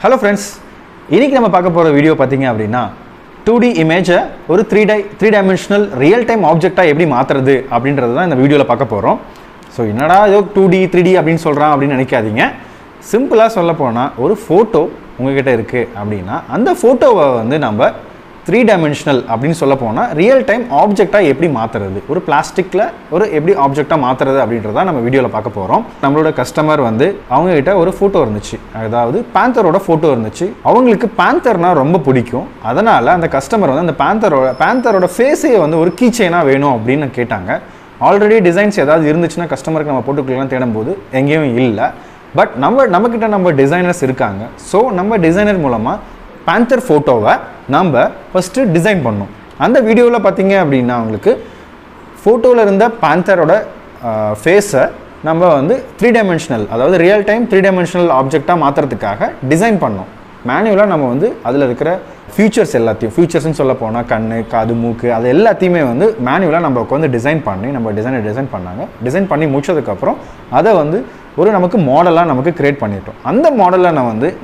Hello friends, இன்னைக்கு நம்ம பார்க்க போற வீடியோ பாத்தீங்க அப்படினா 2D இமேஜை ஒரு 3 dimensional real time ஆப்ஜெக்ட்டா எப்படி மாத்துறது அப்படின்றது தான் இந்த வீடியோல பார்க்க போறோம். சோ என்னடா ஏதோ 2D 3D அப்படினு சொல்றான் அப்படினு நினைக்காதீங்க. சிம்பிளா சொல்ல போனா ஒரு போட்டோ உங்ககிட்ட இருக்கு அப்படினா அந்த போட்டோவை வந்து நம்ம 3 dimensional அப்படினு சொல்ல போனா ரியல் டைம் ஆப்ஜெக்ட்டா எப்படி மாத்துறது, ஒரு பிளாஸ்டிக்ல ஒரு எப்படி ஆப்ஜெக்ட்டா மாத்துறது அப்படின்றத நம்ம வீடியோல பார்க்க போறோம். நம்மளோட கஸ்டமர் வந்து அவங்க கிட்ட ஒரு போட்டோ இருந்துச்சு, அதாவது பேந்தரோட போட்டோ இருந்துச்சு. அவங்களுக்கு பேந்தர்னா ரொம்ப பிடிக்கும். அதனால அந்த கஸ்டமர் வந்து அந்த பேந்தரோட ஃபேஸையே வந்து ஒரு கீ செயினா வேணும் அப்படின்னு கேட்டாங்க. ஆல்ரெடி டிசைன்ஸ் ஏதாவது இருந்துச்சுன்னா கஸ்டமருக்கு நம்ம போட்டுக்கலாம் தேடும்போது எங்கேயும் இல்லை. பட் நம்மக்கிட்ட நம்ம டிசைனர்ஸ் இருக்காங்க. ஸோ நம்ம டிசைனர் மூலமாக பேந்தர் ஃபோட்டோவை நம்ம ஃபஸ்ட்டு டிசைன் பண்ணோம். அந்த வீடியோவில் பார்த்தீங்க அப்படின்னா உங்களுக்கு ஃபோட்டோவில் இருந்த பேந்தரோட ஃபேஸை நம்ம வந்து 3 dimensional, அதாவது ரியல் டைம் 3 dimensional ஆப்ஜெக்டாக மாற்றுறதுக்காக டிசைன் பண்ணோம். மேனுவலாக நம்ம வந்து அதில் இருக்கிற ஃபியூச்சர்ஸ்ன்னு சொல்ல போனால் கண், காது, மூக்கு அது எல்லாத்தையுமே வந்து மேனுவலாக நம்ம உட்காந்து டிசைன் பண்ணி நம்ம டிசைன் பண்ணாங்க. டிசைன் பண்ணி முடிச்சதுக்கப்புறம் அதை வந்து ஒரு நமக்கு மாடலாக நமக்கு கிரியேட் பண்ணிட்டோம். அந்த மாடலை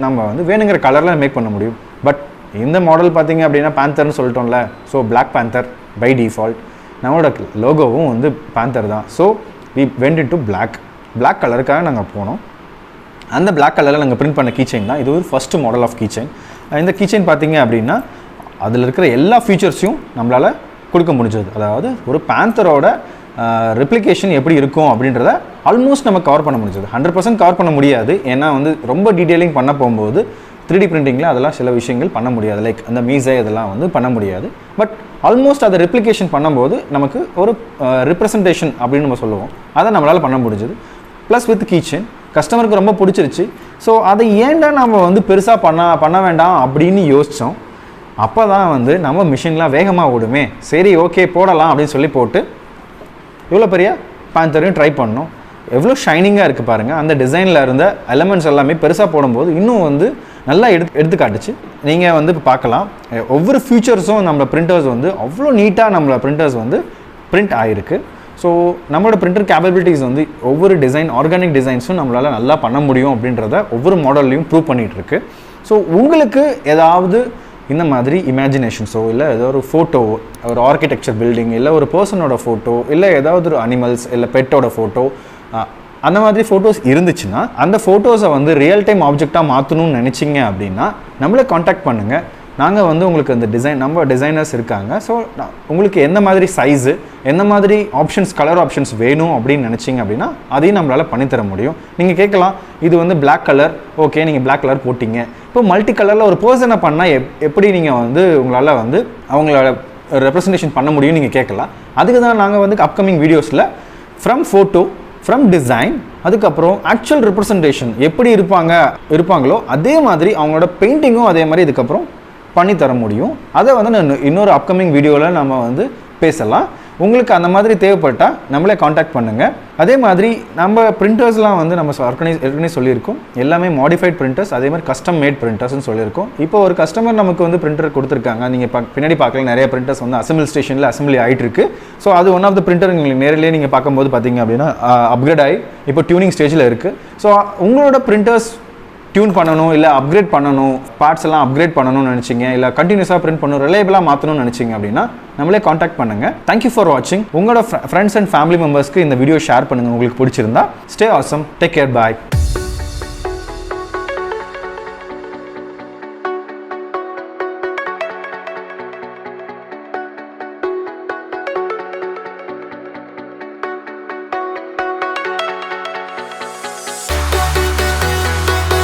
நம்ம வந்து வேணுங்கிற கலரில் மேக் பண்ண முடியும். பட் இந்த மாடல் பார்த்தீங்க அப்படின்னா பேந்தர்னு சொல்லிட்டோம்ல. So black panther by default, நம்மளோட லோகோவும் வந்து பேந்தர் தான். So we went into black கலருக்காக நாங்கள் போனோம். அந்த பிளாக் கலரில் நாங்கள் பிரிண்ட் பண்ண கீச்செயின் தான் இது. ஒரு ஃபஸ்ட்டு மாடல் ஆஃப் கீச்செயின். இந்த கீச்செயின் பார்த்தீங்க அப்படின்னா அதில் இருக்கிற எல்லா ஃபீச்சர்ஸையும் நம்மளால் கொடுக்க முடிஞ்சது. அதாவது ஒரு பேந்தரோட ரெப்ளிகேஷன் எப்படி இருக்கும் அப்படின்றத ஆல்மோஸ்ட் நம்ம கவர் பண்ண முடிஞ்சது. 100% கவர் பண்ண முடியாது, ஏன்னா வந்து ரொம்ப டீட்டெயிலிங் பண்ண போகும்போது 3D பிரிண்டிங்கில் அதெல்லாம் சில விஷயங்கள் பண்ண முடியாது. லைக் அந்த மீசை இதெல்லாம் வந்து பண்ண முடியாது. பட் ஆல்மோஸ்ட் அதை ரெப்ளிகேஷன் பண்ணும்போது நமக்கு ஒரு ரிப்ரசன்டேஷன் அப்படின்னு நம்ம சொல்லுவோம், அதை நம்மளால் பண்ண முடிஞ்சது. ப்ளஸ் வித் கீச்செயின் கஸ்டமருக்கு ரொம்ப பிடிச்சிருச்சு. ஸோ அதை ஏன்டா நம்ம வந்து பெருசாக பண்ண வேண்டாம் அப்படின்னு யோசித்தோம். அப்போ தான் வந்து நம்ம மிஷின்லாம் வேகமாக ஓடுமே, சரி ஓகே போடலாம் அப்படின்னு சொல்லி போட்டு இவ்வளோ பெரிய பேந்தரையும் ட்ரை பண்ணோம். எவ்வளோ ஷைனிங்காக இருக்குது பாருங்கள். அந்த டிசைனில் இருந்த எலமெண்ட்ஸ் எல்லாமே பெருசாக போடும்போது இன்னும் வந்து நல்லா எடுத்து காட்டுச்சு. நீங்கள் வந்து இப்போ பார்க்கலாம், ஒவ்வொரு ஃபியூச்சர்ஸும் நம்ம பிரிண்டர்ஸ் வந்து அவ்வளோ நீட்டாக நம்மளோட பிரிண்டர்ஸ் வந்து பிரிண்ட் ஆகிருக்கு. ஸோ நம்மளோட பிரிண்டர் கேப்பபிலிட்டிஸ் வந்து ஒவ்வொரு ஆர்கானிக் டிசைன்ஸும் நம்மளால் நல்லா பண்ண முடியும் அப்படின்றத ஒவ்வொரு மாடல்லையும் ப்ரூவ் பண்ணிகிட்ருக்கு. ஸோ உங்களுக்கு ஏதாவது இந்த மாதிரி இமேஜினேஷன்ஸோ இல்லை ஏதோ ஒரு ஃபோட்டோ, ஒரு ஆர்கிடெக்சர் பில்டிங், இல்லை ஒரு பர்சனோட ஃபோட்டோ, இல்லை ஏதாவது ஒரு அனிமல்ஸ் இல்லை பெட்டோட ஃபோட்டோ, அந்த மாதிரி ஃபோட்டோஸ் இருந்துச்சுன்னா அந்த ஃபோட்டோஸை வந்து ரியல் டைம் ஆப்ஜெக்டாக மாற்றணும்னு நினச்சிங்க அப்படின்னா நம்மளே காண்டாக்ட் பண்ணுங்கள். நாங்கள் வந்து உங்களுக்கு அந்த நம்ம டிசைனர்ஸ் இருக்காங்க. ஸோ உங்களுக்கு எந்த மாதிரி சைஸு, எந்த மாதிரி கலர் ஆப்ஷன்ஸ் வேணும் அப்படின்னு நினச்சிங்க அப்படின்னா அதையும் நம்மளால் பண்ணித்தர முடியும். நீங்கள் கேட்கலாம், இது வந்து பிளாக் கலர், ஓகே நீங்கள் பிளாக் கலர் போட்டிங்க, இப்போ மல்டி கலரில் ஒரு பர்சனை பண்ணால் எப்படி நீங்கள் வந்து உங்களால் வந்து அவங்களோட ரெப்ரசன்டேஷன் பண்ண முடியும்னு நீங்கள் கேட்கலாம். அதுக்கு தான் நாங்கள் வந்து அப்கமிங் வீடியோஸில் ஃப்ரம் ஃபோட்டோ, ஃப்ரம் டிசைன், அதுக்கப்புறம் ஆக்சுவல் ரெப்ரசன்டேஷன் எப்படி இருப்பாங்களோ அதே மாதிரி அவங்களோட பெயிண்டிங்கும் அதே மாதிரி இதுக்கப்புறம் பண்ணி தர முடியும். அதை வந்து நான் இன்னொரு அப்கமிங் வீடியோவில் நம்ம வந்து பேசலாம். உங்களுக்கு அந்த மாதிரி தேவைப்பட்டால் நம்மளே காண்டாக்ட் பண்ணுங்கள். அதே மாதிரி நம்ம பிரிண்டர்ஸ்லாம் வந்து நம்ம ஏற்கனவே சொல்லியிருக்கோம், எல்லாமே மாடிஃபைட் பிரிண்டர்ஸ், அதே மாதிரி கஸ்டம் மேட் பிரிண்டர்ஸ்னு சொல்லியிருக்கோம். இப்போ ஒரு கஸ்டமர் நமக்கு வந்து பிரிண்டர் கொடுத்துருக்காங்க. நீங்கள் பின்னாடி பார்க்கலாம், நிறைய பிரிண்டர்ஸ் வந்து அசம்பிள் ஸ்டேஷனில் அசம்பிளி ஆகிட்டு இருக்கு. ஸோ அது ஒன் ஆஃப் த பிரிண்டர் உங்களுக்கு நேரிலே நீங்கள் பார்க்கும்போது பார்த்தீங்க அப்படின்னா அப்கிரேட் ஆகி இப்போ டியூனிங் ஸ்டேஜில் இருக்குது. ஸோ உங்களோட பிரிண்டர்ஸ் டியூன் பண்ணணும், இல்லை அப்கிரேட் பண்ணணும், பார்ட்ஸ் எல்லாம் அப்கிரேட் பண்ணணும்னு நினச்சிங்க, இல்லை கண்டினியூஸாக பிரிண்ட் பண்ணணும், ரிலையபிளாக மாற்றணும்னு நினச்சிங்க அப்படின்னா நம்மளே காண்டாக்ட் பண்ணுங்கள். தேங்க்யூ ஃபார் வாட்சிங். உங்களோட ஃப்ரெண்ட்ஸ் அண்ட் ஃபேமிலி மெம்பர்ஸ்க்கு இந்த வீடியோ ஷேர் பண்ணுங்கள் உங்களுக்கு பிடிச்சிருந்தா. ஸ்டே ஆசம், டேக் கேர், பாய்.